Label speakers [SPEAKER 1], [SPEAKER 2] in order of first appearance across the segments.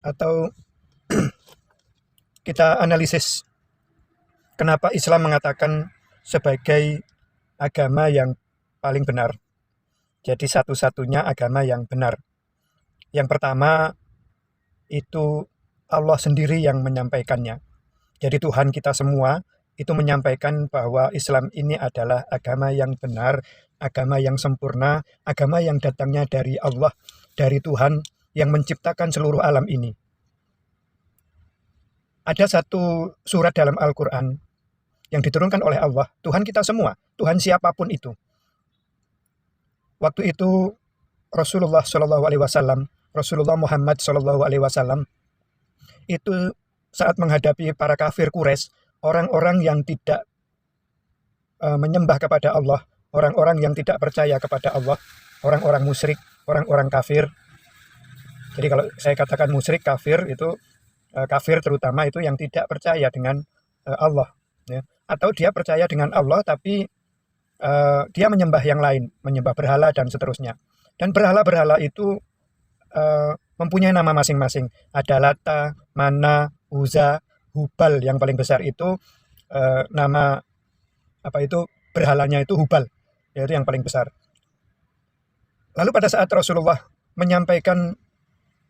[SPEAKER 1] atau kita analisis kenapa Islam mengatakan sebagai agama yang paling benar. Jadi satu-satunya agama yang benar. Yang pertama itu Allah sendiri yang menyampaikannya. Jadi Tuhan kita semua itu menyampaikan bahwa Islam ini adalah agama yang benar, agama yang sempurna, agama yang datangnya dari Allah, dari Tuhan yang menciptakan seluruh alam ini. Ada satu surat dalam Al-Quran yang diturunkan oleh Allah, Tuhan kita semua, Tuhan siapapun itu. Waktu itu Rasulullah Shallallahu Alaihi Wasallam, Rasulullah Muhammad Shallallahu Alaihi Wasallam itu saat menghadapi para kafir Quraisy, orang-orang yang tidak menyembah kepada Allah, orang-orang yang tidak percaya kepada Allah, orang-orang musyrik, orang-orang kafir. Jadi kalau saya katakan musyrik, kafir itu kafir terutama itu yang tidak percaya dengan Allah, ya. Atau dia percaya dengan Allah tapi dia menyembah yang lain, menyembah berhala dan seterusnya. Dan berhala-berhala itu mempunyai nama masing-masing. Ada Lata, Mana, Uzza, Hubal. Yang paling besar itu nama berhalanya itu Hubal, yaitu yang paling besar. Lalu pada saat Rasulullah menyampaikan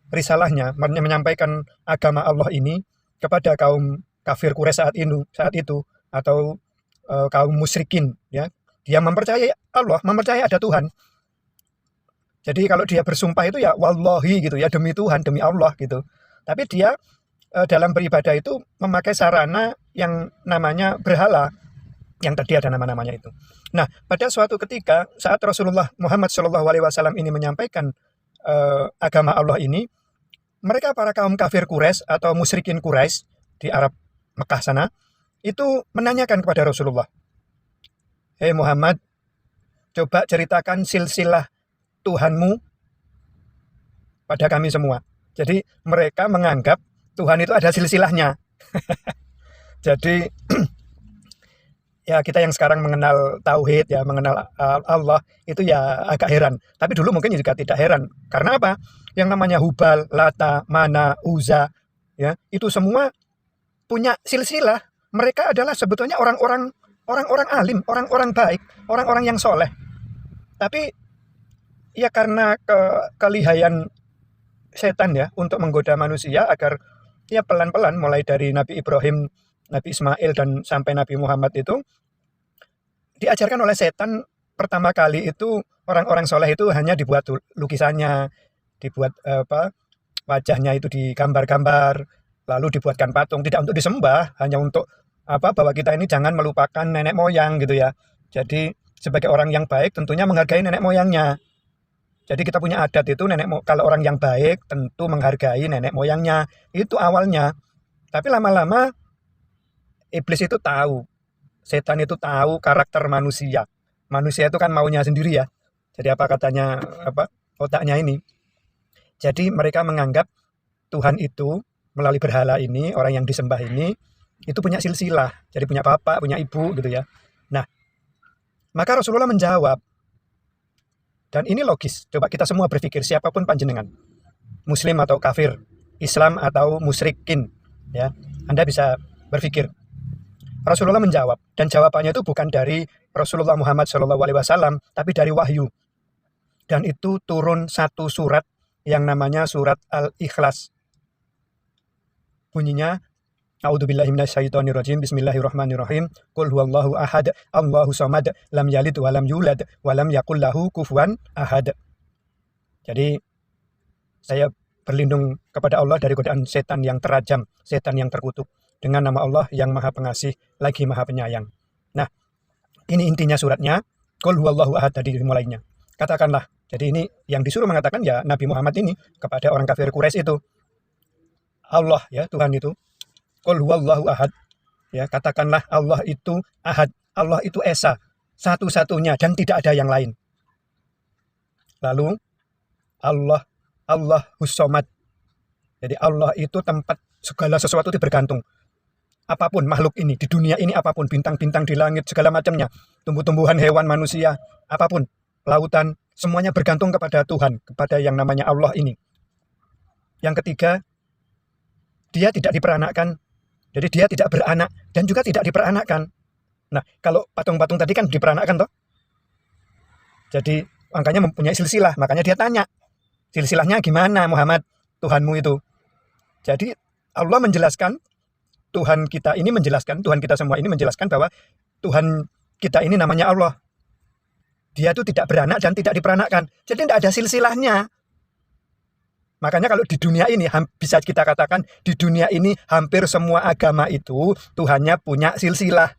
[SPEAKER 1] risalahnya, menyampaikan agama Allah ini kepada kaum kafir Quraisy saat itu atau kaum musyrikin, ya, dia mempercayai Allah, mempercayai ada Tuhan. Jadi kalau dia bersumpah itu ya wallahi gitu ya, demi Tuhan, demi Allah gitu. Tapi dia dalam beribadah itu memakai sarana yang namanya berhala, yang tadi ada nama-namanya itu. Nah, pada suatu ketika saat Rasulullah Muhammad SAW ini menyampaikan agama Allah ini, mereka para kaum kafir Quraisy atau musyrikin Quraisy di Arab Mekah sana itu menanyakan kepada Rasulullah, "Hei Muhammad, coba ceritakan silsilah Tuhanmu pada kami semua." Jadi mereka menganggap Tuhan itu ada silsilahnya. Jadi ya kita yang sekarang mengenal tauhid, ya mengenal Allah itu ya agak heran. Tapi dulu mungkin juga tidak heran. Karena apa? Yang namanya Hubal, Lata, Mana, Uzza, ya itu semua punya silsilah. Mereka adalah sebetulnya orang-orang alim, orang-orang baik, orang-orang yang soleh. Tapi ya karena kelihayan setan ya untuk menggoda manusia agar ya pelan-pelan mulai dari Nabi Ibrahim, Nabi Ismail dan sampai Nabi Muhammad itu diajarkan oleh setan. Pertama kali itu orang-orang soleh itu hanya dibuat lukisannya, dibuat wajahnya itu digambar-gambar, lalu dibuatkan patung, tidak untuk disembah, hanya untuk bahwa kita ini jangan melupakan nenek moyang gitu ya. Jadi sebagai orang yang baik tentunya menghargai nenek moyangnya. Jadi kita punya adat itu kalau orang yang baik tentu menghargai nenek moyangnya. Itu awalnya. Tapi lama-lama iblis itu tahu, setan itu tahu karakter manusia. Manusia itu kan maunya sendiri ya. Jadi apa katanya otaknya ini. Jadi mereka menganggap Tuhan itu melalui berhala ini, orang yang disembah ini itu punya silsilah. Jadi punya bapak, punya ibu gitu ya. Nah, maka Rasulullah menjawab, dan ini logis. Coba kita semua berpikir, siapapun panjenengan, Muslim atau kafir, Islam atau musyrikin, ya, Anda bisa berpikir. Rasulullah menjawab, dan jawabannya itu bukan dari Rasulullah Muhammad SAW, tapi dari wahyu. Dan itu turun satu surat yang namanya surat Al-Ikhlas. Bunyinya, A'udzubillahi minasyaitonirrajim. Bismillahirrahmanirrahim. Qul huwallahu ahad, Allahu samad, lam yalid wa lam yulad wa lam yakul lahu kufuwan ahad. Jadi saya berlindung kepada Allah dari godaan setan yang terajam, setan yang terkutuk, dengan nama Allah yang Maha Pengasih lagi Maha Penyayang. Nah, ini intinya suratnya. Qul huwallahu ahad tadi dimulainya. Katakanlah. Jadi ini yang disuruh mengatakan ya Nabi Muhammad ini kepada orang kafir Quraisy itu. Allah ya, Tuhan itu. Qul huwallahu ahad. Ya, katakanlah Allah itu ahad. Allah itu esa, satu-satunya dan tidak ada yang lain. Lalu Allahus samad. Jadi Allah itu tempat segala sesuatu itu bergantung. Apapun makhluk ini di dunia ini, apapun bintang-bintang di langit segala macamnya, tumbuh-tumbuhan, hewan, manusia, apapun, lautan, semuanya bergantung kepada Tuhan, kepada yang namanya Allah ini. Yang ketiga, dia tidak diperanakkan. Jadi dia tidak beranak dan juga tidak diperanakkan. Nah, kalau patung-patung tadi kan diperanakkan toh. Jadi angkanya mempunyai silsilah, makanya dia tanya, silsilahnya gimana Muhammad, Tuhanmu itu? Jadi Allah menjelaskan, Tuhan kita semua ini menjelaskan bahwa Tuhan kita ini namanya Allah. Dia itu tidak beranak dan tidak diperanakkan. Jadi tidak ada silsilahnya. Makanya kalau di dunia ini, bisa kita katakan di dunia ini hampir semua agama itu Tuhannya punya silsilah.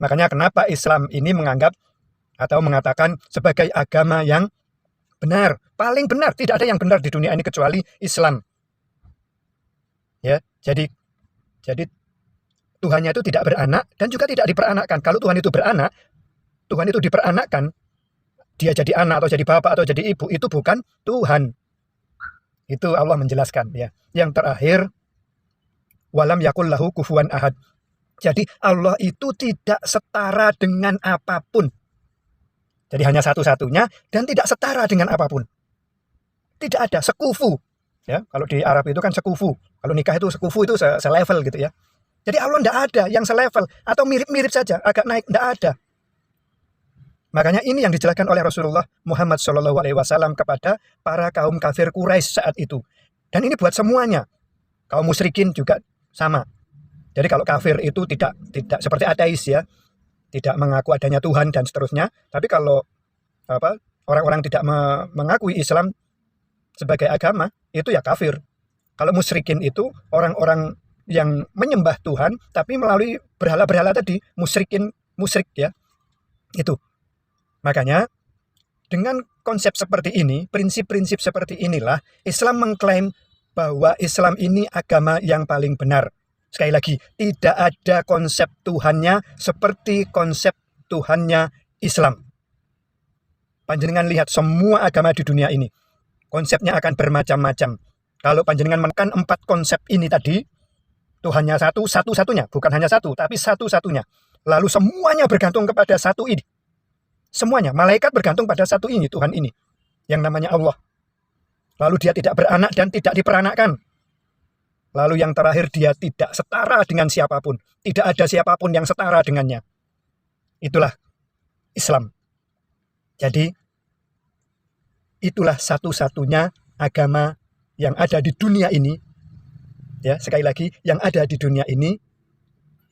[SPEAKER 1] Makanya kenapa Islam ini menganggap atau mengatakan sebagai agama yang benar, paling benar, tidak ada yang benar di dunia ini kecuali Islam. Ya, jadi Tuhannya itu tidak beranak dan juga tidak diperanakkan. Kalau Tuhan itu beranak, Tuhan itu diperanakkan, dia jadi anak atau jadi bapak atau jadi ibu, itu bukan Tuhan. Itu Allah menjelaskan ya. Yang terakhir, walam yakul lahu kufuwan ahad. Jadi Allah itu tidak setara dengan apapun. Jadi hanya satu-satunya dan tidak setara dengan apapun. Tidak ada sekufu. Ya, kalau di Arab itu kan sekufu. Kalau nikah itu sekufu itu selevel gitu ya. Jadi Allah tidak ada yang selevel atau mirip-mirip saja, agak naik, tidak ada. Makanya ini yang dijelaskan oleh Rasulullah Muhammad SAW kepada para kaum kafir Quraisy saat itu. Dan ini buat semuanya. Kaum musyrikin juga sama. Jadi kalau kafir itu tidak seperti ateis ya, tidak mengaku adanya Tuhan dan seterusnya. Tapi kalau orang-orang tidak mengakui Islam sebagai agama, itu ya kafir. Kalau musyrikin itu orang-orang yang menyembah Tuhan, tapi melalui berhala-berhala tadi, musyrik ya, itu. Makanya dengan konsep seperti ini, prinsip-prinsip seperti inilah, Islam mengklaim bahwa Islam ini agama yang paling benar. Sekali lagi, tidak ada konsep Tuhannya seperti konsep Tuhannya Islam. Panjenengan lihat semua agama di dunia ini, konsepnya akan bermacam-macam. Kalau panjenengan menekan 4 konsep ini tadi, Tuhannya satu-satunya, bukan hanya satu, tapi satu-satunya. Lalu semuanya bergantung kepada satu ini. Semuanya, malaikat bergantung pada satu ini, Tuhan ini, yang namanya Allah. Lalu dia tidak beranak dan tidak diperanakkan. Lalu yang terakhir, dia tidak setara dengan siapapun. Tidak ada siapapun yang setara dengannya. Itulah Islam. Jadi, itulah satu-satunya agama yang ada di dunia ini. Ya, sekali lagi, yang ada di dunia ini,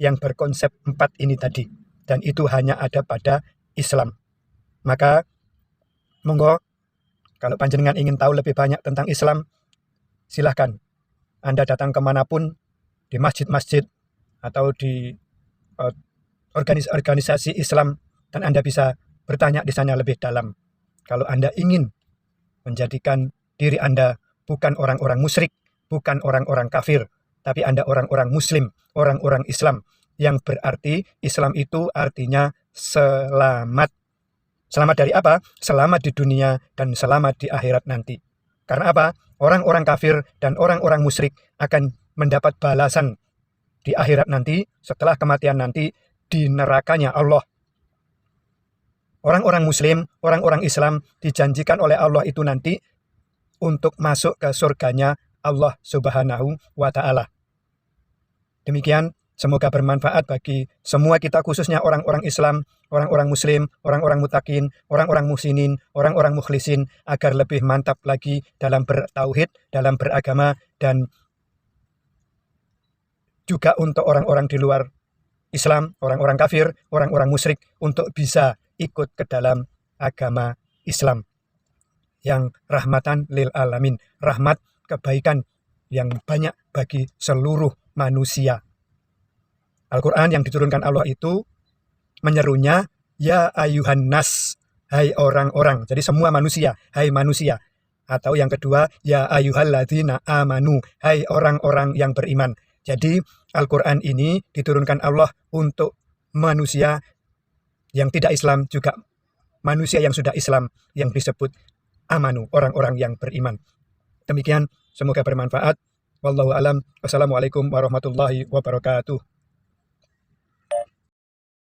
[SPEAKER 1] yang berkonsep 4 ini tadi. Dan itu hanya ada pada Islam. Maka, monggo, kalau panjenengan ingin tahu lebih banyak tentang Islam, silahkan Anda datang kemanapun, di masjid-masjid atau di organisasi Islam, dan Anda bisa bertanya di sana lebih dalam. Kalau Anda ingin menjadikan diri Anda bukan orang-orang musyrik, bukan orang-orang kafir, tapi Anda orang-orang Muslim, orang-orang Islam, yang berarti Islam itu artinya selamat. Selamat dari apa? Selamat di dunia dan selamat di akhirat nanti. Karena apa? Orang-orang kafir dan orang-orang musyrik akan mendapat balasan di akhirat nanti, setelah kematian nanti, di nerakanya Allah. Orang-orang Muslim, orang-orang Islam dijanjikan oleh Allah itu nanti untuk masuk ke surganya Allah Subhanahu wa Ta'ala. Demikian, semoga bermanfaat bagi semua kita, khususnya orang-orang Islam, orang-orang Muslim, orang-orang mutakin, orang-orang muhsinin, orang-orang mukhlisin, agar lebih mantap lagi dalam bertauhid, dalam beragama, dan juga untuk orang-orang di luar Islam, orang-orang kafir, orang-orang musyrik, untuk bisa ikut ke dalam agama Islam yang rahmatan lil alamin, rahmat kebaikan yang banyak bagi seluruh manusia. Al-Quran yang diturunkan Allah itu menyerunya, ya ayuhan nas, hai orang-orang. Jadi semua manusia, hai manusia. Atau yang kedua, ya ayyuhalladzina amanu, hai orang-orang yang beriman. Jadi Al-Quran ini diturunkan Allah untuk manusia yang tidak Islam, juga manusia yang sudah Islam, yang disebut amanu, orang-orang yang beriman. Demikian, semoga bermanfaat. Wallahu alam. Wassalamualaikum warahmatullahi wabarakatuh.